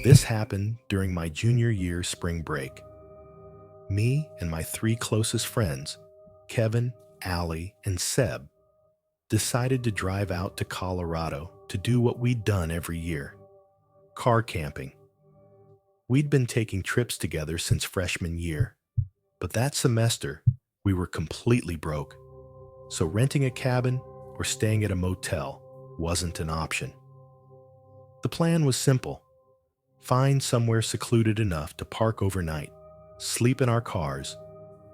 This happened during my junior year spring break. Me and my three closest friends, Kevin, Allie, and Seb, decided to drive out to Colorado to do what we'd done every year: car camping. We'd been taking trips together since freshman year, but that semester we were completely broke, so renting a cabin or staying at a motel wasn't an option. The plan was simple: find somewhere secluded enough to park overnight, sleep in our cars,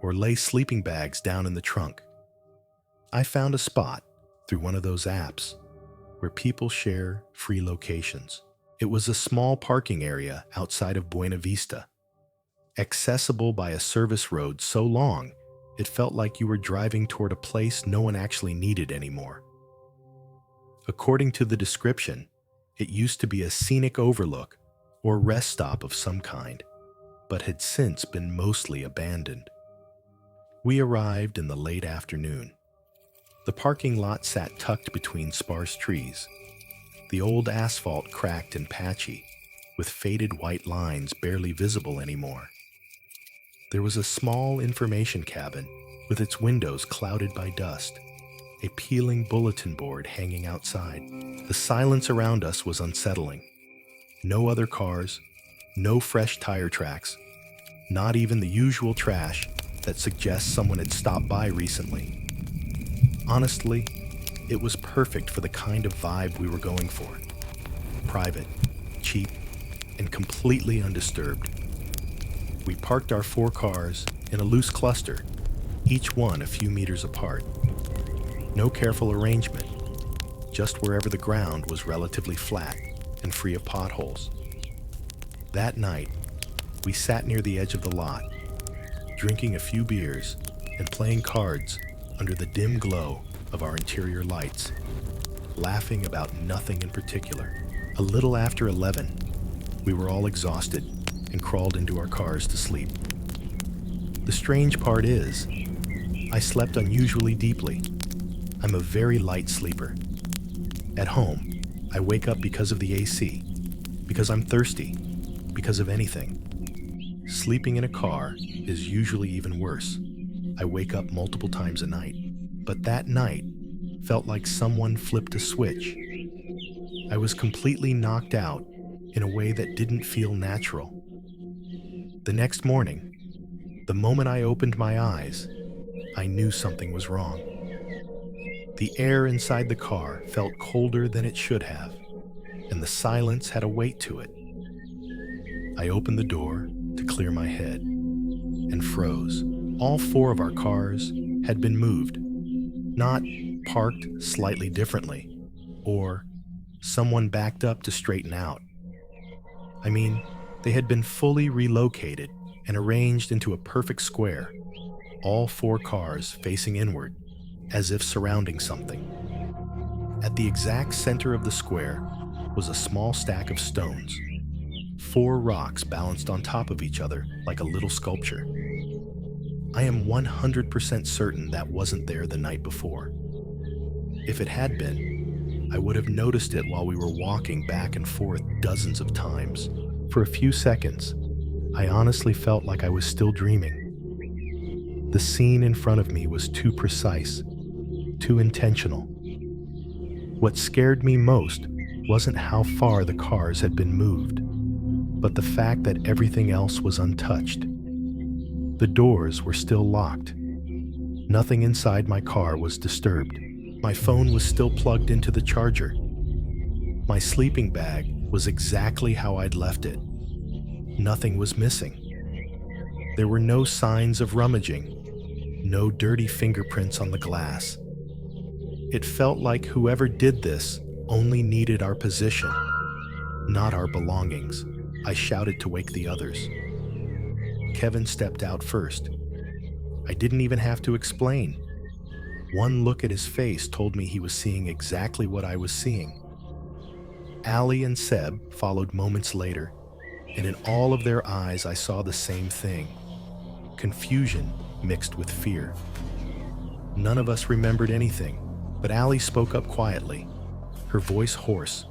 or lay sleeping bags down in the trunk. I found a spot through one of those apps where people share free locations. It was a small parking area outside of Buena Vista, accessible by a service road so long it felt like you were driving toward a place no one actually needed anymore. According to the description, it used to be a scenic overlook or rest stop of some kind, but had since been mostly abandoned. We arrived in the late afternoon. The parking lot sat tucked between sparse trees, the old asphalt cracked and patchy, with faded white lines barely visible anymore. There was a small information cabin with its windows clouded by dust, a peeling bulletin board hanging outside. The silence around us was unsettling. No other cars, no fresh tire tracks, not even the usual trash that suggests someone had stopped by recently. Honestly, it was perfect for the kind of vibe we were going for: private, cheap, and completely undisturbed. We parked our 4 cars in a loose cluster, each one a few meters apart. No careful arrangement, just wherever the ground was relatively flat and free of potholes. That night, we sat near the edge of the lot, drinking a few beers and playing cards under the dim glow of our interior lights, laughing about nothing in particular. A little after 11, we were all exhausted and crawled into our cars to sleep. The strange part is, I slept unusually deeply. I'm a very light sleeper. At home, I wake up because of the AC, because I'm thirsty, because of anything. Sleeping in a car is usually even worse. I wake up multiple times a night. But that night felt like someone flipped a switch. I was completely knocked out in a way that didn't feel natural. The next morning, the moment I opened my eyes, I knew something was wrong. The air inside the car felt colder than it should have, and the silence had a weight to it. I opened the door to clear my head and froze. All 4 of our cars had been moved, not parked slightly differently, or someone backed up to straighten out. I mean, they had been fully relocated and arranged into a perfect square, all 4 cars facing inward, as if surrounding something. At the exact center of the square was a small stack of stones, 4 rocks balanced on top of each other like a little sculpture. I am 100% certain that wasn't there the night before. If it had been, I would have noticed it while we were walking back and forth dozens of times. For a few seconds, I honestly felt like I was still dreaming. The scene in front of me was too precise, too intentional. What scared me most wasn't how far the cars had been moved, but the fact that everything else was untouched. The doors were still locked. Nothing inside my car was disturbed. My phone was still plugged into the charger. My sleeping bag was exactly how I'd left it. Nothing was missing. There were no signs of rummaging, no dirty fingerprints on the glass. It felt like whoever did this only needed our position, not our belongings. I shouted to wake the others. Kevin stepped out first. I didn't even have to explain. One look at his face told me he was seeing exactly what I was seeing. Allie and Seb followed moments later, and in all of their eyes I saw the same thing: confusion mixed with fear. None of us remembered anything, but Allie spoke up quietly, her voice hoarse.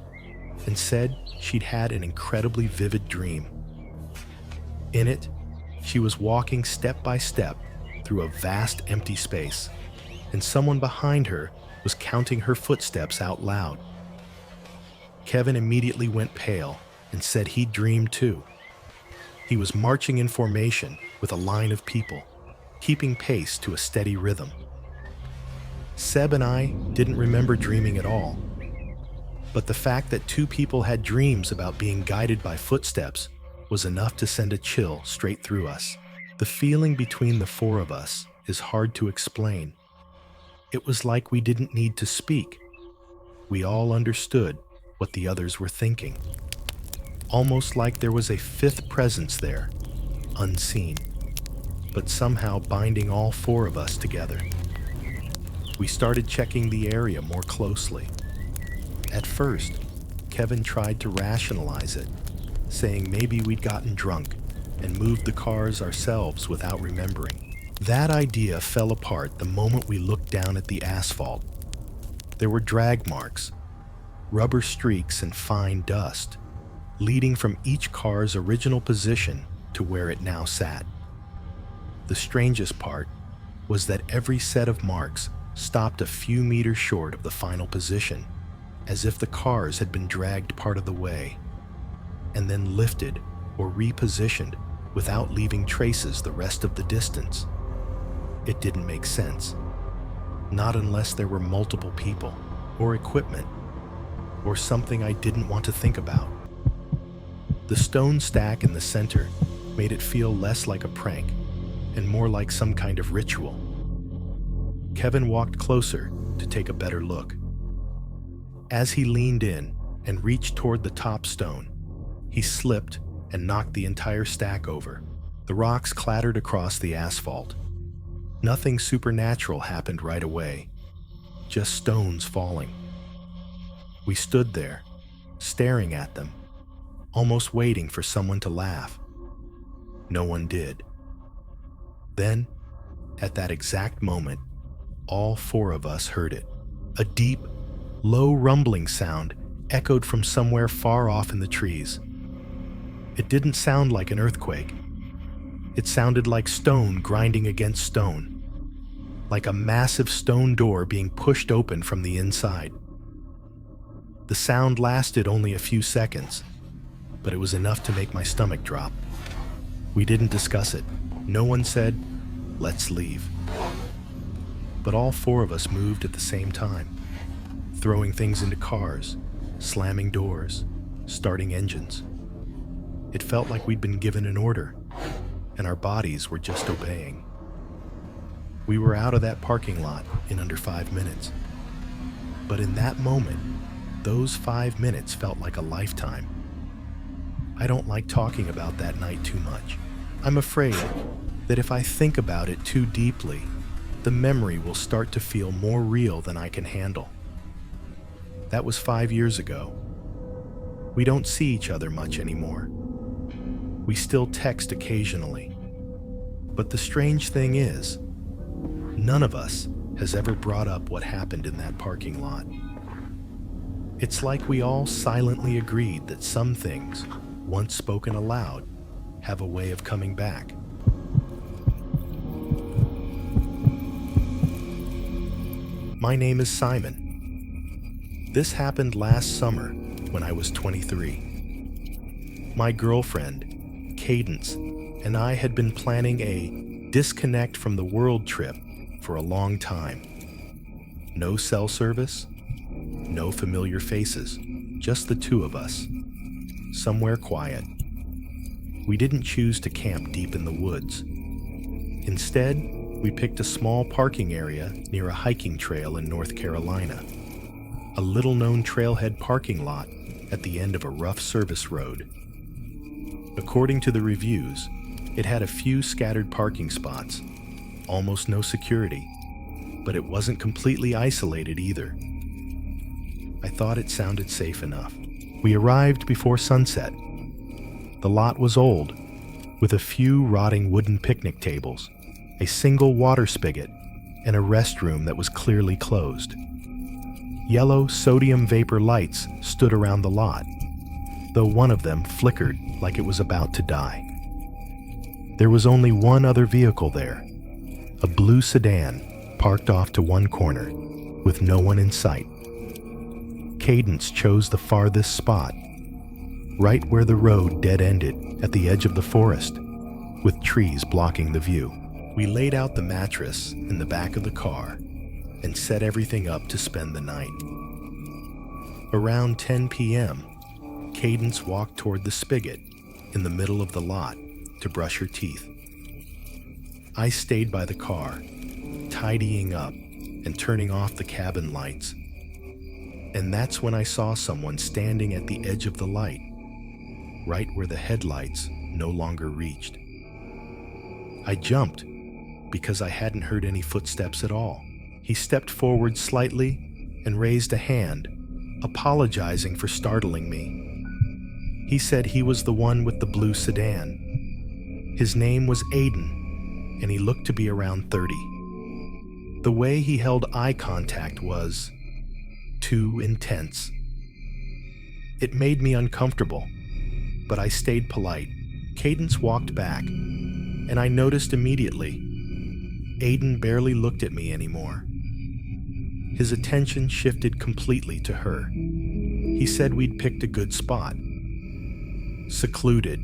and said she'd had an incredibly vivid dream. In it, she was walking step by step through a vast empty space, and someone behind her was counting her footsteps out loud. Kevin immediately went pale and said he dreamed too. He was marching in formation with a line of people, keeping pace to a steady rhythm. Seb and I didn't remember dreaming at all, but the fact that two people had dreams about being guided by footsteps was enough to send a chill straight through us. The feeling between the four of us is hard to explain. It was like we didn't need to speak. We all understood what the others were thinking. Almost like there was a fifth presence there, unseen, but somehow binding all four of us together. We started checking the area more closely. At first, Kevin tried to rationalize it, saying maybe we'd gotten drunk and moved the cars ourselves without remembering. That idea fell apart the moment we looked down at the asphalt. There were drag marks, rubber streaks, and fine dust, leading from each car's original position to where it now sat. The strangest part was that every set of marks stopped a few meters short of the final position, as if the cars had been dragged part of the way, and then lifted or repositioned without leaving traces the rest of the distance. It didn't make sense. Not unless there were multiple people, or equipment, or something I didn't want to think about. The stone stack in the center made it feel less like a prank and more like some kind of ritual. Kevin walked closer to take a better look. As he leaned in and reached toward the top stone, he slipped and knocked the entire stack over. The rocks clattered across the asphalt. Nothing supernatural happened right away, just stones falling. We stood there, staring at them, almost waiting for someone to laugh. No one did. Then, at that exact moment, all four of us heard it. A deep, low rumbling sound echoed from somewhere far off in the trees. It didn't sound like an earthquake. It sounded like stone grinding against stone, like a massive stone door being pushed open from the inside. The sound lasted only a few seconds, but it was enough to make my stomach drop. We didn't discuss it. No one said, "Let's leave." But all four of us moved at the same time, throwing things into cars, slamming doors, starting engines. It felt like we'd been given an order, and our bodies were just obeying. We were out of that parking lot in under 5 minutes. But in that moment, those 5 minutes felt like a lifetime. I don't like talking about that night too much. I'm afraid that if I think about it too deeply, the memory will start to feel more real than I can handle. That was 5 years ago. We don't see each other much anymore. We still text occasionally. But the strange thing is, none of us has ever brought up what happened in that parking lot. It's like we all silently agreed that some things, once spoken aloud, have a way of coming back. My name is Simon. This happened last summer when I was 23. My girlfriend, Cadence, and I had been planning a disconnect from the world trip for a long time. No cell service, no familiar faces, just the two of us, somewhere quiet. We didn't choose to camp deep in the woods. Instead, we picked a small parking area near a hiking trail in North Carolina, a little-known trailhead parking lot at the end of a rough service road. According to the reviews, it had a few scattered parking spots, almost no security, but it wasn't completely isolated either. I thought it sounded safe enough. We arrived before sunset. The lot was old, with a few rotting wooden picnic tables, a single water spigot, and a restroom that was clearly closed. Yellow sodium vapor lights stood around the lot, though one of them flickered like it was about to die. There was only one other vehicle there, a blue sedan parked off to one corner with no one in sight. Cadence chose the farthest spot, right where the road dead-ended at the edge of the forest, with trees blocking the view. We laid out the mattress in the back of the car and set everything up to spend the night. Around 10 p.m., Cadence walked toward the spigot in the middle of the lot to brush her teeth. I stayed by the car, tidying up and turning off the cabin lights. And that's when I saw someone standing at the edge of the light, right where the headlights no longer reached. I jumped because I hadn't heard any footsteps at all. He stepped forward slightly and raised a hand, apologizing for startling me. He said he was the one with the blue sedan. His name was Aiden, and he looked to be around 30. The way he held eye contact was too intense. It made me uncomfortable, but I stayed polite. Cadence walked back, and I noticed immediately Aiden barely looked at me anymore. His attention shifted completely to her. He said we'd picked a good spot. Secluded,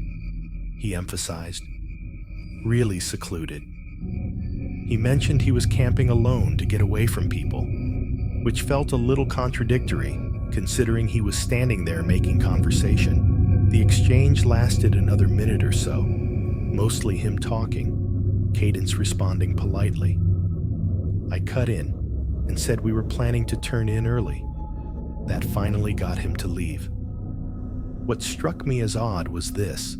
he emphasized. Really secluded. He mentioned he was camping alone to get away from people, which felt a little contradictory, considering he was standing there making conversation. The exchange lasted another minute or so, mostly him talking, Cadence responding politely. I cut in and said we were planning to turn in early. That finally got him to leave. What struck me as odd was this.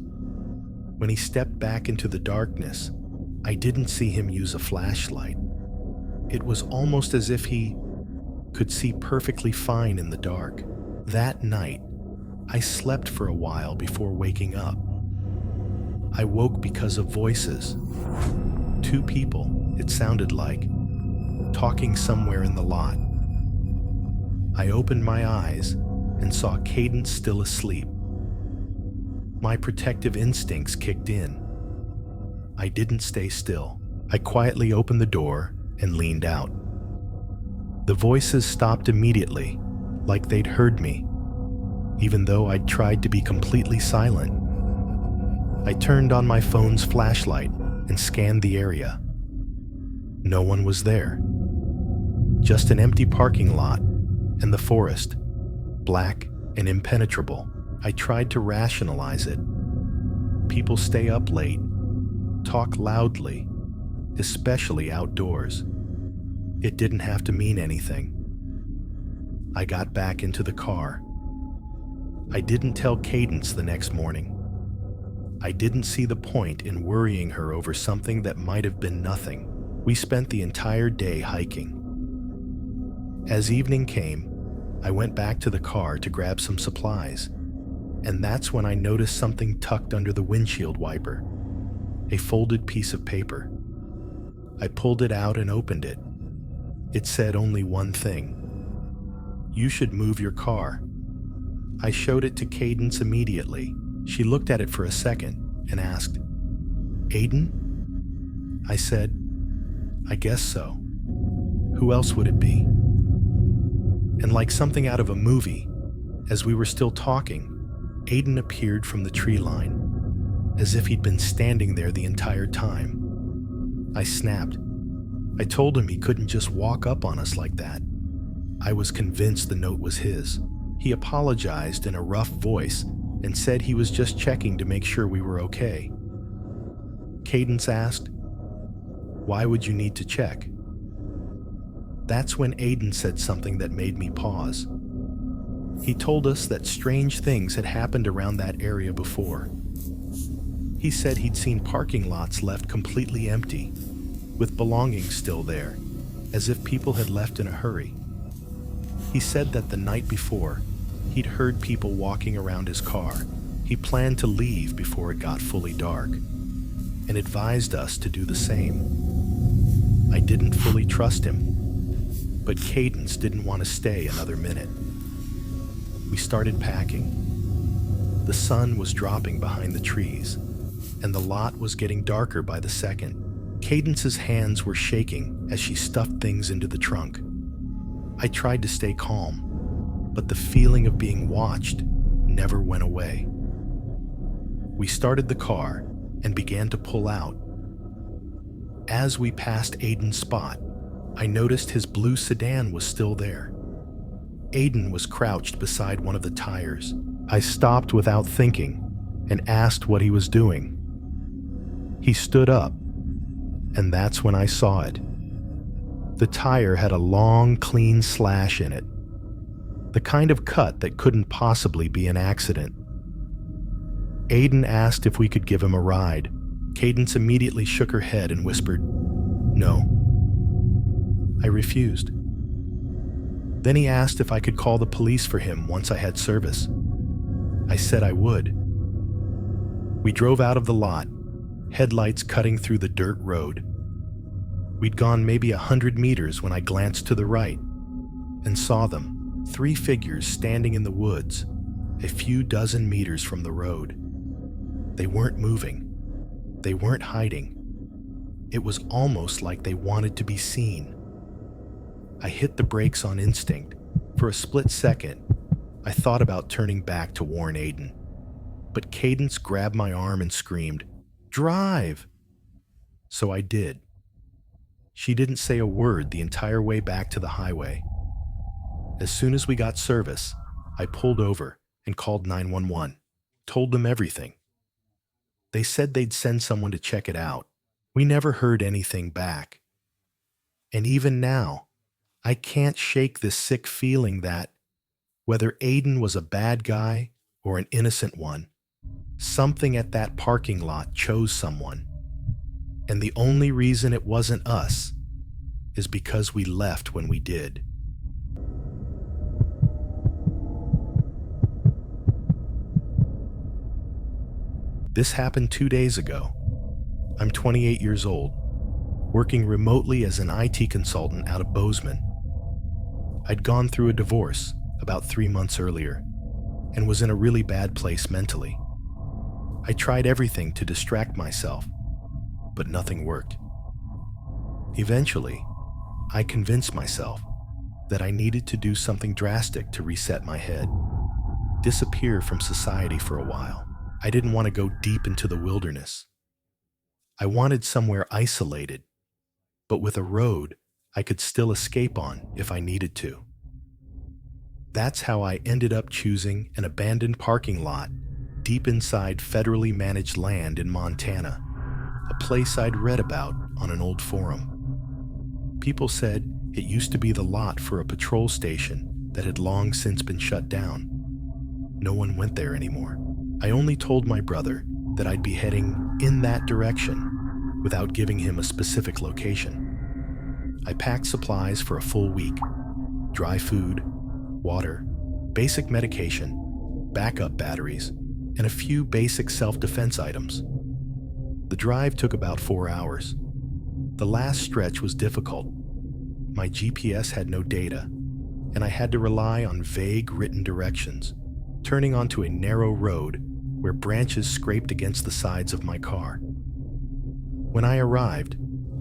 When he stepped back into the darkness, I didn't see him use a flashlight. It was almost as if he could see perfectly fine in the dark. That night, I slept for a while before waking up. I woke because of voices. 2 people, it sounded like, talking somewhere in the lot. I opened my eyes and saw Cadence still asleep. My protective instincts kicked in. I didn't stay still. I quietly opened the door and leaned out. The voices stopped immediately, like they'd heard me, even though I'd tried to be completely silent. I turned on my phone's flashlight and scanned the area. No one was there. Just an empty parking lot and the forest, black and impenetrable. I tried to rationalize it. People stay up late, talk loudly, especially outdoors. It didn't have to mean anything. I got back into the car. I didn't tell Cadence the next morning. I didn't see the point in worrying her over something that might have been nothing. We spent the entire day hiking. As evening came, I went back to the car to grab some supplies, and that's when I noticed something tucked under the windshield wiper, a folded piece of paper. I pulled it out and opened it. It said only one thing. You should move your car. I showed it to Cadence immediately. She looked at it for a second and asked, Aiden? I said, I guess so. Who else would it be? And like something out of a movie, as we were still talking, Aiden appeared from the tree line, as if he'd been standing there the entire time. I snapped. I told him he couldn't just walk up on us like that. I was convinced the note was his. He apologized in a rough voice and said he was just checking to make sure we were okay. Cadence asked, Why would you need to check? That's when Aiden said something that made me pause. He told us that strange things had happened around that area before. He said he'd seen parking lots left completely empty, with belongings still there, as if people had left in a hurry. He said that the night before, he'd heard people walking around his car. He planned to leave before it got fully dark, and advised us to do the same. I didn't fully trust him. but Cadence didn't want to stay another minute. We started packing. The sun was dropping behind the trees, and the lot was getting darker by the second. Cadence's hands were shaking as she stuffed things into the trunk. I tried to stay calm, but the feeling of being watched never went away. We started the car and began to pull out. As we passed Aiden's spot, I noticed his blue sedan was still there. Aiden was crouched beside one of the tires. I stopped without thinking and asked what he was doing. He stood up, and that's when I saw it. The tire had a long, clean slash in it, the kind of cut that couldn't possibly be an accident. Aiden asked if we could give him a ride. Cadence immediately shook her head and whispered, "No." I refused. Then he asked if I could call the police for him once I had service. I said I would. We drove out of the lot, headlights cutting through the dirt road. We'd gone maybe 100 meters when I glanced to the right and saw them, 3 figures standing in the woods, a few dozen meters from the road. They weren't moving. They weren't hiding. It was almost like they wanted to be seen. I hit the brakes on instinct. For a split second, I thought about turning back to warn Aiden, but Cadence grabbed my arm and screamed, "Drive!" So I did. She didn't say a word the entire way back to the highway. As soon as we got service, I pulled over and called 911, told them everything. They said they'd send someone to check it out. We never heard anything back. And even now, I can't shake this sick feeling that, whether Aiden was a bad guy or an innocent one, something at that parking lot chose someone. And the only reason it wasn't us is because we left when we did. This happened 2 days ago. I'm 28 years old, working remotely as an IT consultant out of Bozeman. I'd gone through a divorce about 3 months earlier and was in a really bad place mentally. I tried everything to distract myself, but nothing worked. Eventually, I convinced myself that I needed to do something drastic to reset my head, disappear from society for a while. I didn't want to go deep into the wilderness. I wanted somewhere isolated, but with a road I could still escape on if I needed to. That's how I ended up choosing an abandoned parking lot deep inside federally managed land in Montana, a place I'd read about on an old forum. People said it used to be the lot for a patrol station that had long since been shut down. No one went there anymore. I only told my brother that I'd be heading in that direction without giving him a specific location. I packed supplies for a full week: dry food, water, basic medication, backup batteries, and a few basic self-defense items. The drive took about 4 hours. The last stretch was difficult. My GPS had no data, and I had to rely on vague written directions, turning onto a narrow road where branches scraped against the sides of my car. When I arrived,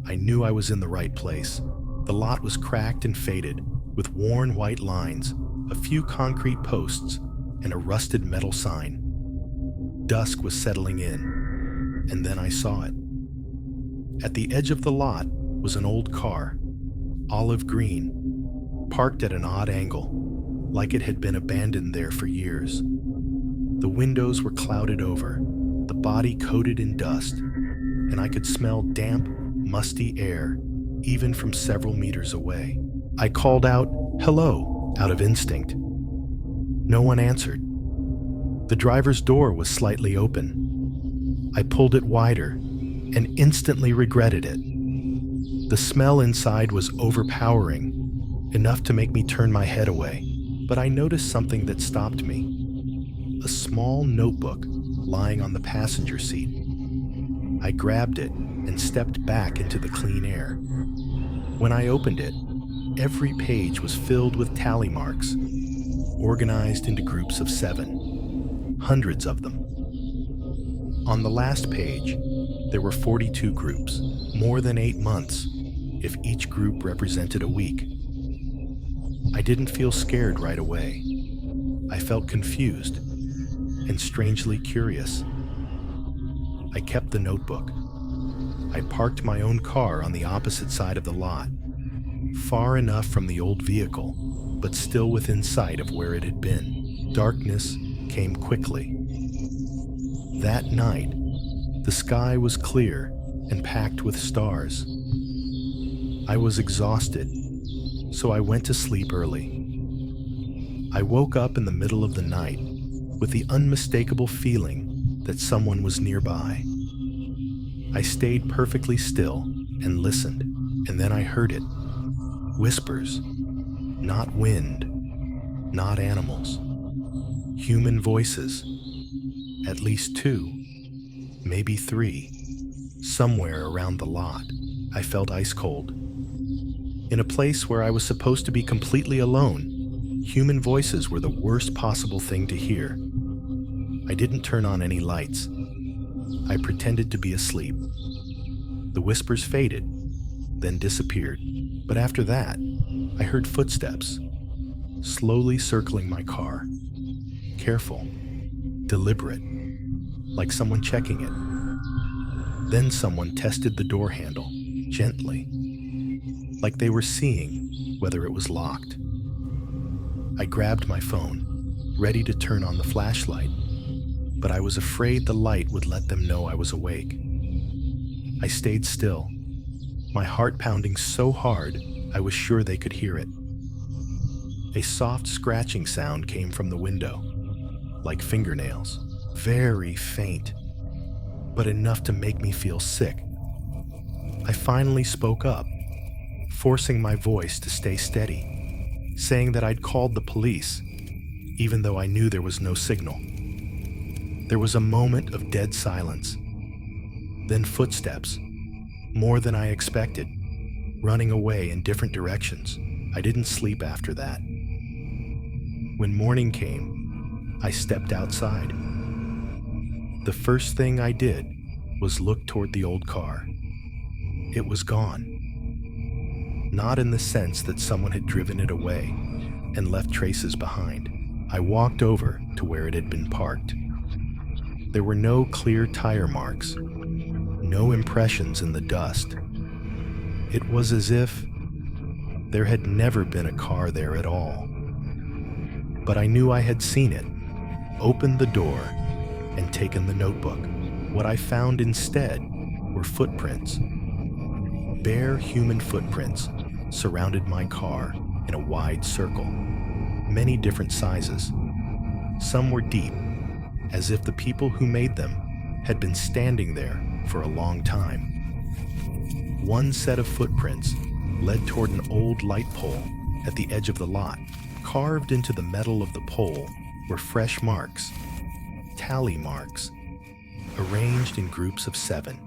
I knew I was in the right place. The lot was cracked and faded, with worn white lines, a few concrete posts, and a rusted metal sign. Dusk was settling in, and then I saw it. At the edge of the lot was an old car, olive green, parked at an odd angle, like it had been abandoned there for years. The windows were clouded over, the body coated in dust, and I could smell damp, musty air even from several meters away. I called out, "Hello," out of instinct. No one answered. The driver's door was slightly open. I pulled it wider and instantly regretted it. The smell inside was overpowering, enough to make me turn my head away, but I noticed something that stopped me. A small notebook lying on the passenger seat. I grabbed it and stepped back into the clean air. When I opened it, Every page was filled with tally marks, organized into groups of 7, hundreds of them. On the last page, there were 42 groups, more than 8 months, if each group represented a week. I didn't feel scared right away. I felt confused and strangely curious. I kept the notebook. I parked my own car on the opposite side of the lot, far enough from the old vehicle, but still within sight of where it had been. Darkness came quickly. That night, the sky was clear and packed with stars. I was exhausted, so I went to sleep early. I woke up in the middle of the night with the unmistakable feeling that someone was nearby. I stayed perfectly still and listened, and then I heard it. Whispers, not wind, not animals. Human voices, at least 2, maybe 3, somewhere around the lot. I felt ice cold. In a place where I was supposed to be completely alone, human voices were the worst possible thing to hear. I didn't turn on any lights. I pretended to be asleep. The whispers faded, then disappeared. But after that, I heard footsteps, slowly circling my car. Careful, deliberate, like someone checking it. Then someone tested the door handle, gently, like they were seeing whether it was locked. I grabbed my phone, ready to turn on the flashlight, but I was afraid the light would let them know I was awake. I stayed still, my heart pounding so hard I was sure they could hear it. A soft scratching sound came from the window, like fingernails, very faint, but enough to make me feel sick. I finally spoke up, forcing my voice to stay steady, saying that I'd called the police, even though I knew there was no signal. There was a moment of dead silence. Then footsteps, more than I expected, running away in different directions. I didn't sleep after that. When morning came, I stepped outside. The first thing I did was look toward the old car. It was gone. Not in the sense that someone had driven it away and left traces behind. I walked over to where it had been parked. There were no clear tire marks, no impressions in the dust. It was as if there had never been a car there at all. But I knew I had seen it, opened the door, and taken the notebook. What I found instead were footprints. Bare human footprints surrounded my car in a wide circle, many different sizes. Some were deep, as if the people who made them had been standing there for a long time. One set of footprints led toward an old light pole at the edge of the lot. Carved into the metal of the pole were fresh marks, tally marks, arranged in groups of 7,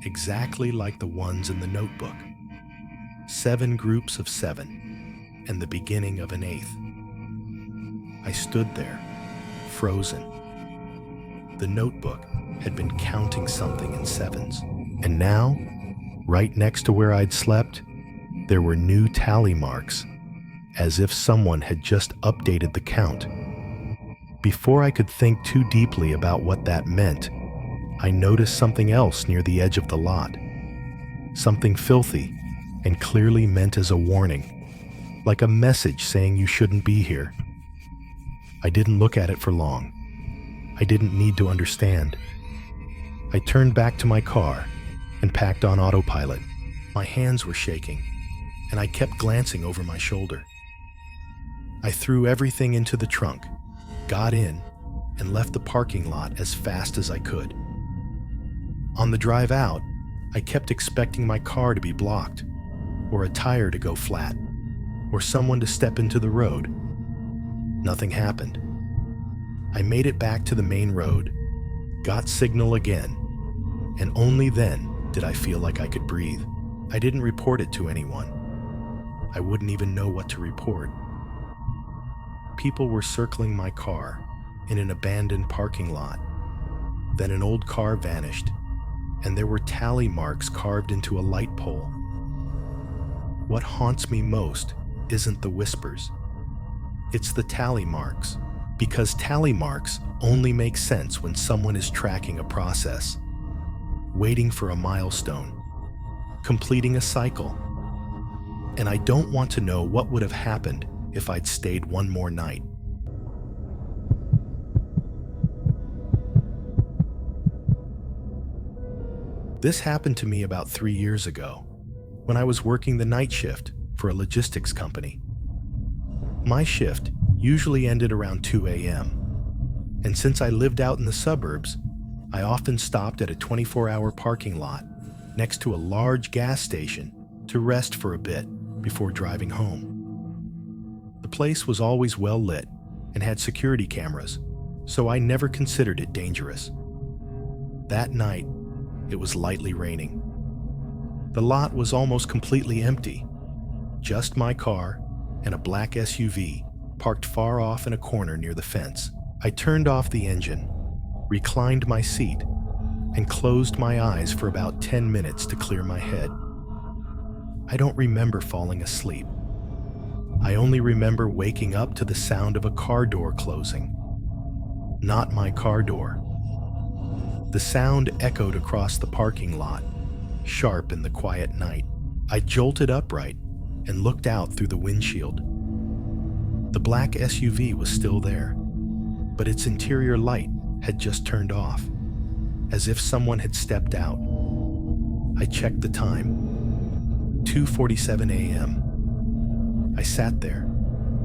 exactly like the ones in the notebook. 7 groups of 7, and the beginning of an 8th. I stood there, frozen. The notebook had been counting something in 7s, and now, right next to where I'd slept, there were new tally marks, as if someone had just updated the count. Before I could think too deeply about what that meant, I noticed something else near the edge of the lot. Something filthy and clearly meant as a warning, like a message saying you shouldn't be here. I didn't look at it for long. I didn't need to understand. I turned back to my car and packed on autopilot. My hands were shaking, and I kept glancing over my shoulder. I threw everything into the trunk, got in, and left the parking lot as fast as I could. On the drive out, I kept expecting my car to be blocked, or a tire to go flat, or someone to step into the road. Nothing happened. I made it back to the main road, got signal again, and only then did I feel like I could breathe. I didn't report it to anyone. I wouldn't even know what to report. People were circling my car in an abandoned parking lot. Then an old car vanished, and there were tally marks carved into a light pole. What haunts me most isn't the whispers. It's the tally marks, because tally marks only make sense when someone is tracking a process, waiting for a milestone, completing a cycle. And I don't want to know what would have happened if I'd stayed one more night. This happened to me about 3 years ago, when I was working the night shift for a logistics company. My shift usually ended around 2 a.m., and since I lived out in the suburbs, I often stopped at a 24-hour parking lot next to a large gas station to rest for a bit before driving home. The place was always well lit and had security cameras, so I never considered it dangerous. That night, it was lightly raining. The lot was almost completely empty. Just my car and a black SUV parked far off in a corner near the fence. I turned off the engine, reclined my seat, and closed my eyes for about 10 minutes to clear my head. I don't remember falling asleep. I only remember waking up to the sound of a car door closing. Not my car door. The sound echoed across the parking lot, sharp in the quiet night. I jolted upright and looked out through the windshield. The black SUV was still there, but its interior light had just turned off, as if someone had stepped out. I checked the time. 2:47 a.m. I sat there,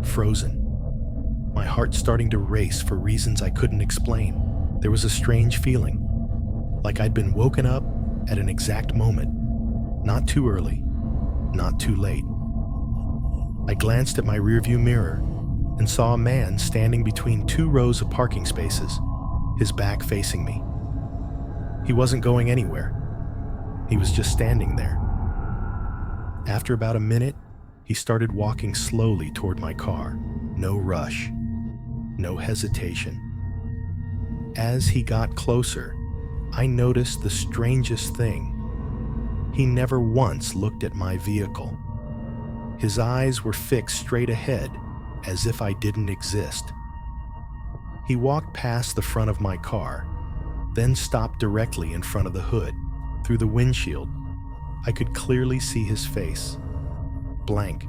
frozen, my heart starting to race for reasons I couldn't explain. There was a strange feeling, like I'd been woken up at an exact moment, not too early, not too late. I glanced at my rearview mirror and saw a man standing between 2 rows of parking spaces, his back facing me. He wasn't going anywhere. He was just standing there. After about a minute, he started walking slowly toward my car. No rush, no hesitation. As he got closer, I noticed the strangest thing. He never once looked at my vehicle. His eyes were fixed straight ahead, as if I didn't exist. He walked past the front of my car, then stopped directly in front of the hood. Through the windshield, I could clearly see his face. Blank,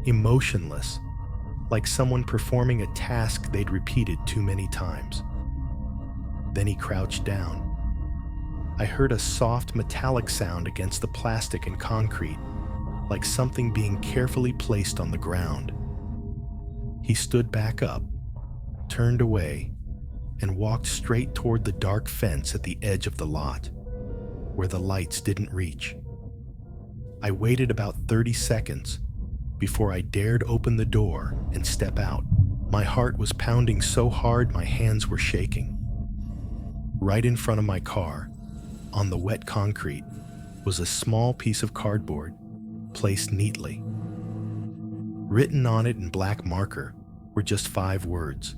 emotionless, like someone performing a task they'd repeated too many times. Then he crouched down. I heard a soft metallic sound against the plastic and concrete, like something being carefully placed on the ground. He stood back up, turned away, and walked straight toward the dark fence at the edge of the lot, where the lights didn't reach. I waited about 30 seconds before I dared open the door and step out. My heart was pounding so hard my hands were shaking. Right in front of my car, on the wet concrete, was a small piece of cardboard, placed neatly. Written on it in black marker were just 5 words: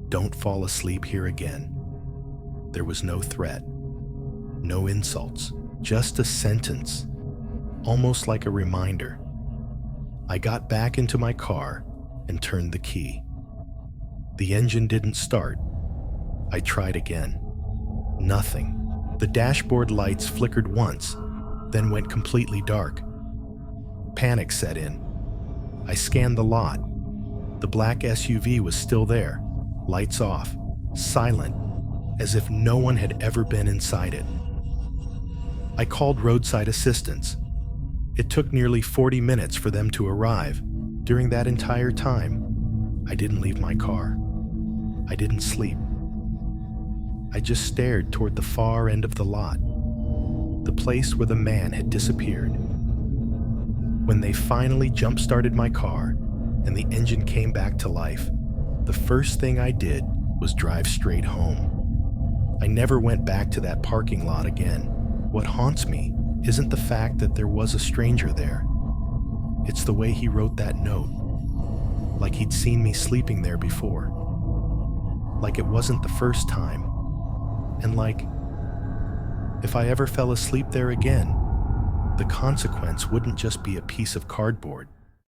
"Don't fall asleep here again." There was no threat, no insults, just a sentence, almost like a reminder. I got back into my car and turned the key. The engine didn't start. I tried again. Nothing. The dashboard lights flickered once, then went completely dark. Panic set in. I scanned the lot. The black SUV was still there, lights off, silent, as if no one had ever been inside it. I called roadside assistance. It took nearly 40 minutes for them to arrive. During that entire time, I didn't leave my car. I didn't sleep. I just stared toward the far end of the lot, the place where the man had disappeared. When they finally jump-started my car and the engine came back to life, the first thing I did was drive straight home. I never went back to that parking lot again. What haunts me isn't the fact that there was a stranger there. It's the way he wrote that note, like he'd seen me sleeping there before, like it wasn't the first time, and like, if I ever fell asleep there again, the consequence wouldn't just be a piece of cardboard.